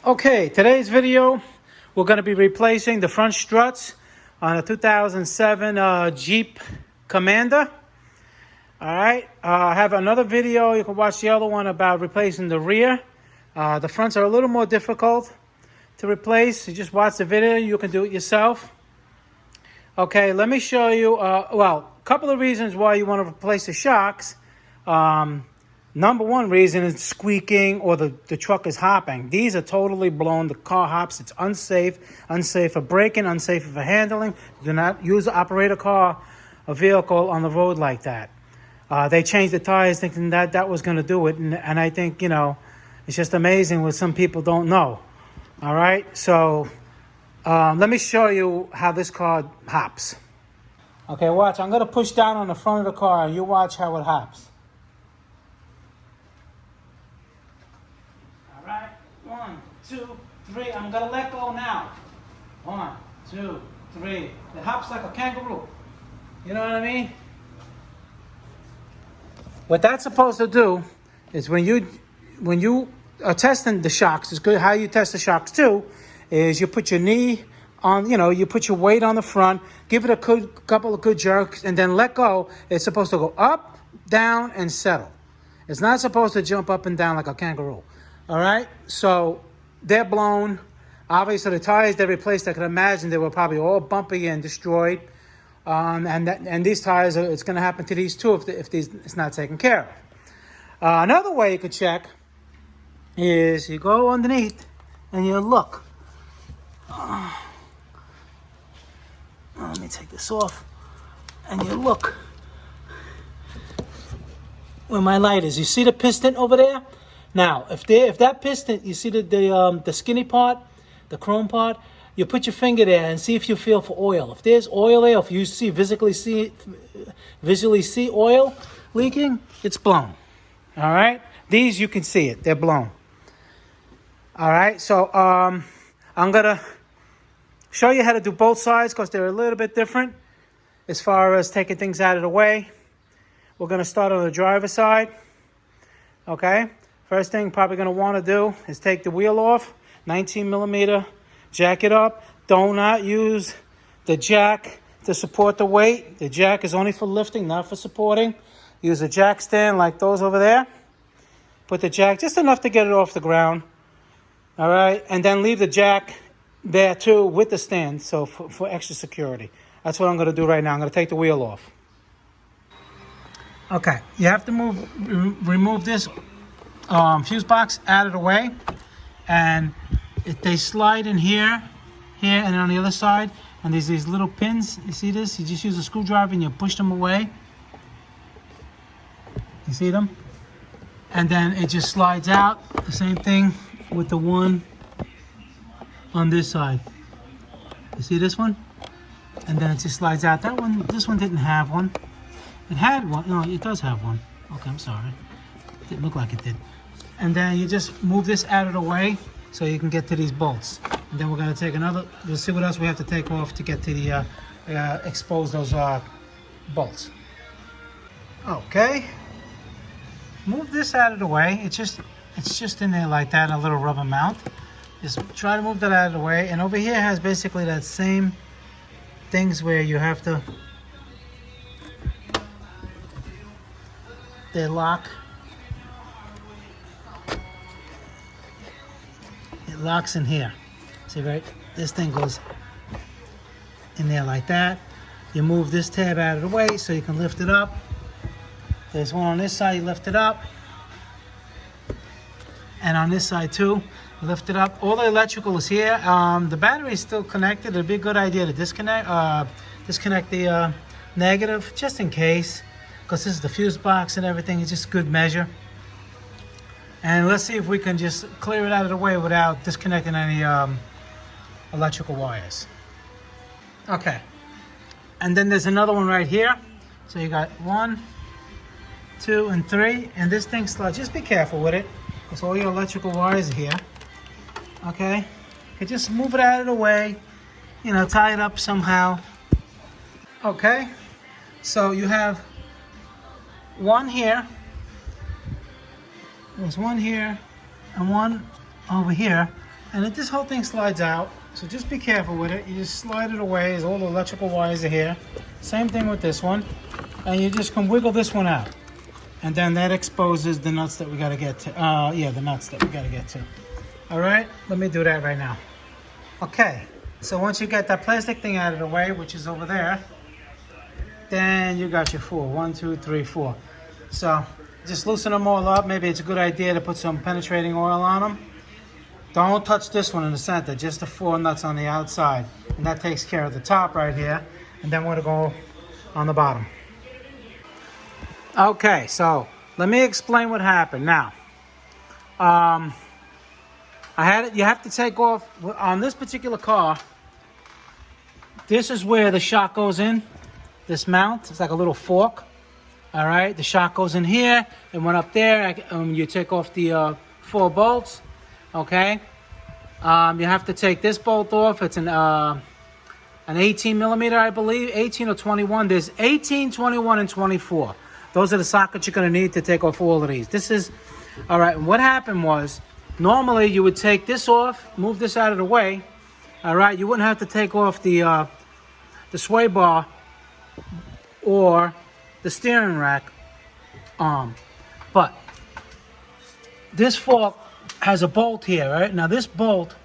Okay, today's video, we're going to be replacing the front struts on a 2007 Jeep Commander. All right, I have another video. You can watch the other one about replacing the rear. The fronts are a little more difficult to replace. You just watch the video. You can do it yourself. Okay, let me show you, a couple of reasons why you want to replace the shocks. Number one reason is squeaking or the truck is hopping. These are totally blown. The car hops. It's unsafe. Unsafe for braking, unsafe for handling. Do not use operate a vehicle on the road like that. They changed the tires thinking that was going to do it. And I think, it's just amazing what some people don't know. All right. So let me show you how this car hops. Okay, watch. I'm going to push down on the front of the car and you watch how it hops. 1, 2, 3. I'm gonna let go now. 1, 2, 3. It hops like a kangaroo. You know what I mean? What that's supposed to do is when you are testing the shocks, it's good how you test the shocks too, is you put your knee on, you put your weight on the front, give it a couple of good jerks, and then let go. It's supposed to go up, down, and settle. It's not supposed to jump up and down like a kangaroo. All right, so they're blown. Obviously, the tires they replaced, I can imagine they were probably all bumpy and destroyed. And these tires, it's going to happen to these too if it's not taken care of. Another way you could check is you go underneath and you look. Let me take this off. And you look where my light is. You see the piston over there? Now, if that piston, you see the skinny part, the chrome part, you put your finger there and see if you feel for oil. If there's oil there, if you visually see oil leaking, it's blown. All right? These, you can see it. They're blown. All right? So, I'm going to show you how to do both sides because they're a little bit different as far as taking things out of the way. We're going to start on the driver's side. Okay? First thing you're probably going to want to do is take the wheel off, 19 millimeter, jack it up. Do not use the jack to support the weight. The jack is only for lifting, not for supporting. Use a jack stand like those over there. Put the jack just enough to get it off the ground. All right, and then leave the jack there too with the stand, so for extra security. That's what I'm going to do right now. I'm going to take the wheel off. Okay, you have to remove this fuse box out of the way, and if they slide in here, and on the other side, and there's these little pins. You see this? You just use a screwdriver and you push them away. You see them? And then it just slides out. The same thing with the one on this side. You see this one? And then it just slides out. This one didn't have one. It had one. No, it does have one. Okay, I'm sorry. It didn't look like it did. And then you just move this out of the way so you can get to these bolts. And then we're going to take we'll see what else we have to take off to get to the, expose those bolts. Okay. Move this out of the way. It's just in there like that, a little rubber mount. Just try to move that out of the way. And over here has basically that same things where you have to, they lock. It locks in here. See, right? This thing goes in there like that. You move this tab out of the way so you can lift it up. There's one on this side, you lift it up. And on this side too, you lift it up. All the electrical is here. The battery is still connected. It'd be a good idea to disconnect the negative just in case, because this is the fuse box and everything. It's just good measure. And let's see if we can just clear it out of the way without disconnecting any electrical wires. Okay. And then there's another one right here. So you got 1, 2, and 3. And this thing slides. Just be careful with it, because all your electrical wires are here. Okay. You just move it out of the way. Tie it up somehow. Okay. So you have one here. There's one here and one over here. And this whole thing slides out, so just be careful with it. You just slide it away, as all the electrical wires are here. Same thing with this one. And you just can wiggle this one out. And then that exposes the nuts that we gotta get to. Yeah, the nuts that we gotta get to. All right, let me do that right now. Okay, so once you get that plastic thing out of the way, which is over there, then you got your 4. 1, 2, 3, 4. So just loosen them all up. Maybe it's a good idea to put some penetrating oil on them. Don't touch this one in the center, just the 4 nuts on the outside. And that takes care of the top right here. And then we're gonna go on the bottom. Okay, so let me explain what happened. Now, you have to take off, on this particular car, this is where the shock goes in, this mount. It's like a little fork, all right? The shock goes in here, and went up there. You take off the 4 bolts, okay? You have to take this bolt off. It's an 18 millimeter, I believe, 18 or 21. There's 18, 21, and 24. Those are the sockets you're gonna need to take off all of these. This is, all right, what happened was, normally you would take this off, move this out of the way, all right? You wouldn't have to take off the sway bar or the steering rack arm. But this fork has a bolt here, right? Now this bolt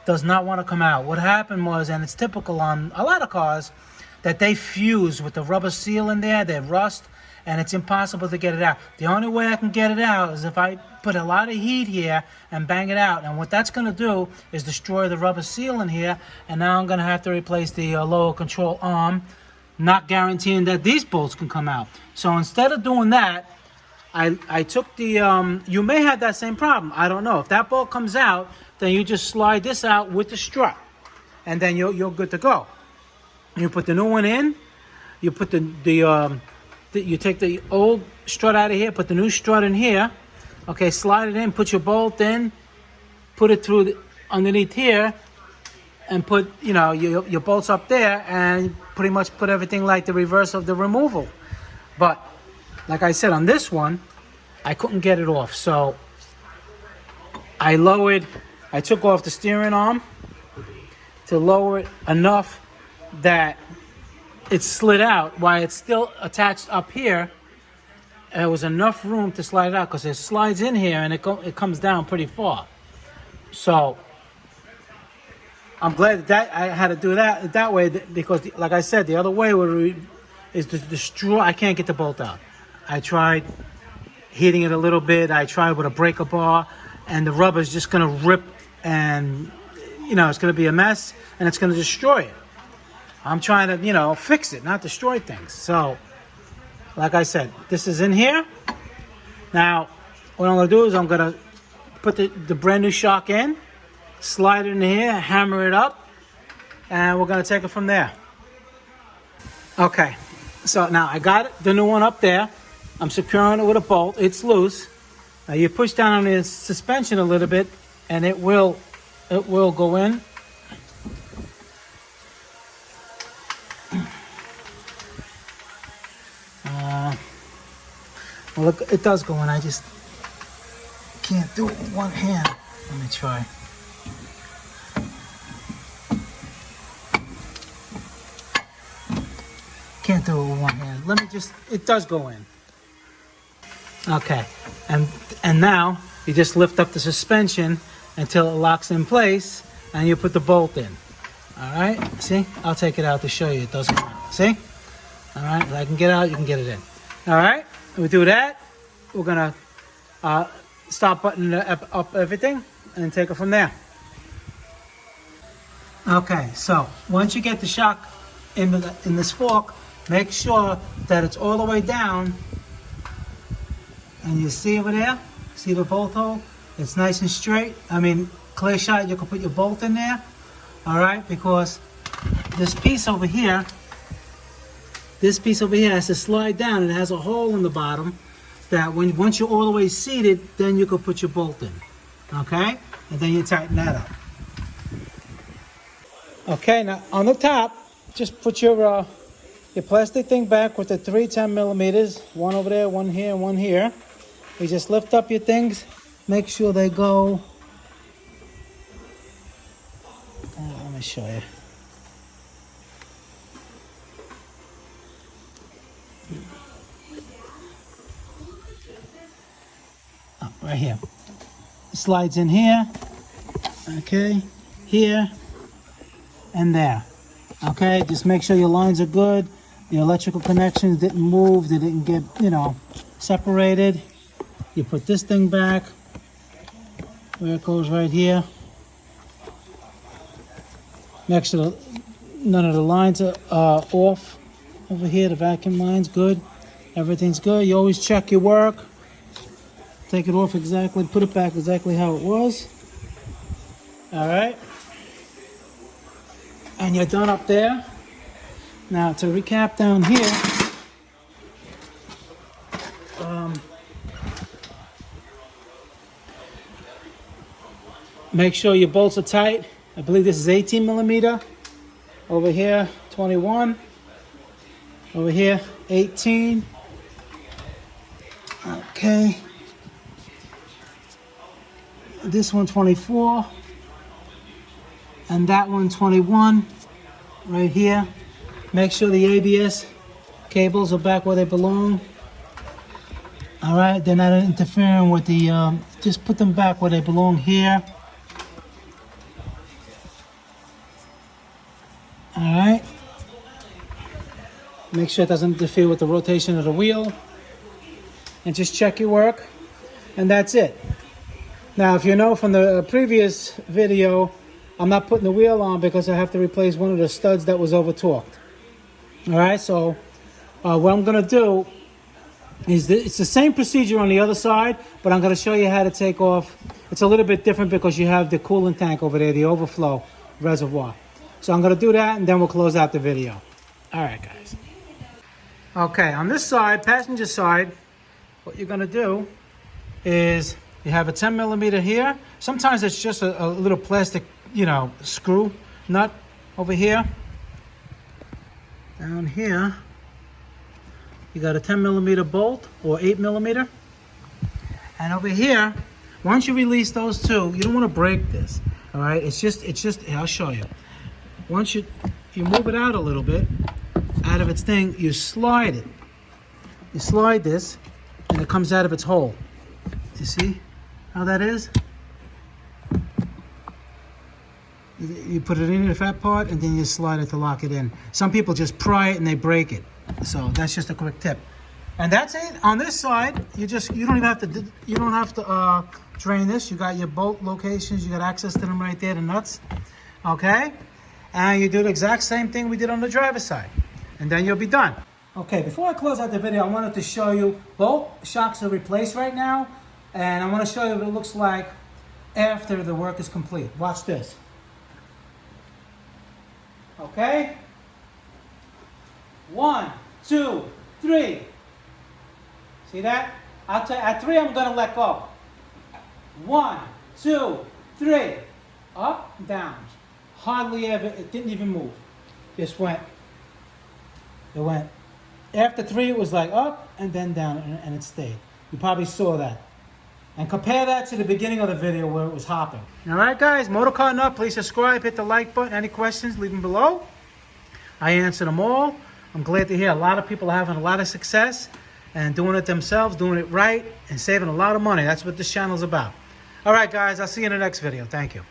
does not want to come out. What happened was, and it's typical on a lot of cars, that they fuse with the rubber seal in there, they rust, and it's impossible to get it out. The only way I can get it out is if I put a lot of heat here and bang it out. And what that's going to do is destroy the rubber seal in here, and now I'm going to have to replace the lower control arm, not guaranteeing that these bolts can come out. So instead of doing that, I took the, you may have that same problem. I don't know. If that bolt comes out, then you just slide this out with the strut, and then you're good to go. You put the new one in, you put you take the old strut out of here, put the new strut in here, okay, slide it in, put your bolt in, put it through underneath here, and put, you know, your bolts up there, and pretty much put everything like the reverse of the removal. But like I said, on this one, I couldn't get it off, so I took off the steering arm to lower it enough that it slid out while it's still attached up here. There was enough room to slide it out, because it slides in here and it comes down pretty far. So I'm glad that I had to do that way, because like I said, the other way is to destroy. I can't get the bolt out. I tried heating it a little bit. I tried with a breaker bar, and the rubber is just going to rip, and you know, it's going to be a mess, and it's going to destroy it. I'm trying to, you know, fix it, not destroy things. So, like I said, this is in here. Now, what I'm going to do is I'm going to put the brand new shock in, slide it in here, hammer it up, and we're going to take it from there. Okay, so now I got the new one up there. I'm securing it with a bolt. It's loose. Now you push down on the suspension a little bit, and it will go in. Well, look, it does go in. I just can't do it with one hand. Let me try. Can't do it with one hand. It does go in. Okay, and now you just lift up the suspension until it locks in place, and you put the bolt in. All right, see? I'll take it out to show you. It does come out. See? All right, if I can get it out, you can get it in. All right, we do that. We're gonna start buttoning up everything and take it from there. Okay, so once you get the shock in this fork, make sure that it's all the way down. And you see over there, see the bolt hole? It's nice and straight. I mean, clear shot, you can put your bolt in there. All right, because this piece over here has to slide down. It has a hole in the bottom that once you're all the way seated, then you can put your bolt in. Okay? And then you tighten that up. Okay, now on the top, just put your plastic thing back with the 3 10 millimeters. One over there, one here, and one here. You just lift up your things. Make sure they go show you. Oh, right here. It slides in here. Okay. Here. And there. Okay. Just make sure your lines are good. Your electrical connections didn't move. They didn't get, separated. You put this thing back where it goes right here. Make sure none of the lines are off over here. The vacuum line's good. Everything's good. You always check your work. Take it off exactly. Put it back exactly how it was. All right. And you're done up there. Now to recap down here. Make sure your bolts are tight. I believe this is 18 millimeter. Over here, 21. Over here, 18. Okay. This one, 24. And that one, 21. Right here. Make sure the ABS cables are back where they belong. All right, they're not interfering with the, just put them back where they belong here. All right. Make sure it doesn't interfere with the rotation of the wheel. And just check your work. And that's it. Now, if you know from the previous video, I'm not putting the wheel on because I have to replace one of the studs that was over-torqued. All right, so what I'm going to do is it's the same procedure on the other side, but I'm going to show you how to take off. It's a little bit different because you have the coolant tank over there, the overflow reservoir. So I'm going to do that, and then we'll close out the video. All right, guys. Okay, on this side, passenger side, what you're going to do is you have a 10 millimeter here. Sometimes it's just a little plastic, screw nut over here. Down here, you got a 10 millimeter bolt or 8 millimeter. And over here, once you release those two, you don't want to break this. All right, it's just, I'll show you. Once you move it out a little bit, out of its thing, you slide it. You slide this, and it comes out of its hole. You see how that is? You put it in the fat part, and then you slide it to lock it in. Some people just pry it and they break it. So that's just a quick tip. And that's it. On this side, you don't even have to drain this. You got your bolt locations. You got access to them right there, the nuts. Okay. And you do the exact same thing we did on the driver's side. And then you'll be done. Okay, before I close out the video, I wanted to show you both shocks are replaced right now. And I want to show you what it looks like after the work is complete. Watch this. Okay? 1, 2, 3. See that? I'll tell you, at 3, I'm going to let go. 1, 2, 3. Up, down. Hardly ever, it didn't even move. Just went. It went. After 3, it was like up and then down, and it stayed. You probably saw that. And compare that to the beginning of the video where it was hopping. All right, guys, Motorcar Nut, please subscribe, hit the like button. Any questions, leave them below. I answer them all. I'm glad to hear a lot of people are having a lot of success and doing it themselves, doing it right, and saving a lot of money. That's what this channel is about. All right, guys, I'll see you in the next video. Thank you.